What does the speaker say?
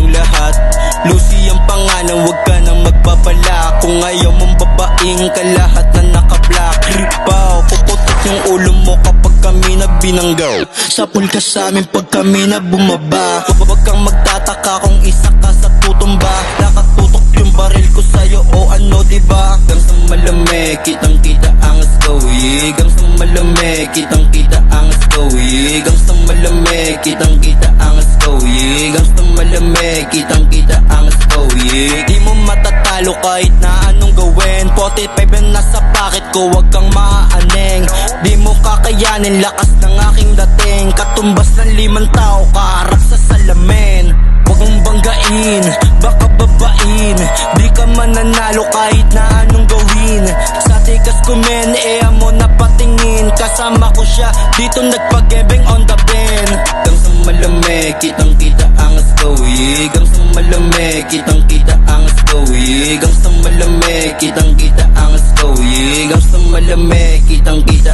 mong lahat. Lucy ang pangalan, wag ka nang magbabala. Kung ayaw mong babaing ka lahat na naka-black. Ripaw, puputok yung ulo mo kapag kami na binanggaw. Sapul ka sa amin pag kami na bumaba. Huwag kang magtataka kung isa ka sa tutumba. Nakatutok yung baril ko sa'yo o ano diba? Hanggang sa malamig, kitang kita ang stoic. Hanggang sa malamig, kitang kita ang stoic. Hanggang sa malamig, kitang kita ang stoic. Hanggang sa malamig, kitang kita ang stoic. Di mo matatalo kahit na anong gawin. 45 na nasa pocket ko, wag kang maaneng. Di mo kakayanin, lakas ng aking dating. Katumbas ng 5 tao, kaharap sa salamin. Huwag mong banggain, baka babain. Di ka mananalo kahit na anong gawin. Sa tikas ko men, mo na patingin. Kasama ko siya, dito nagpagebeng on the bin. Hanggang sa malamig, kitang kita ang stoic. Hanggang sa malamig, kitang kita ang stoic. Hanggang sa malamig, kitang kita ang stoic. Hanggang sa malamig, kitang kita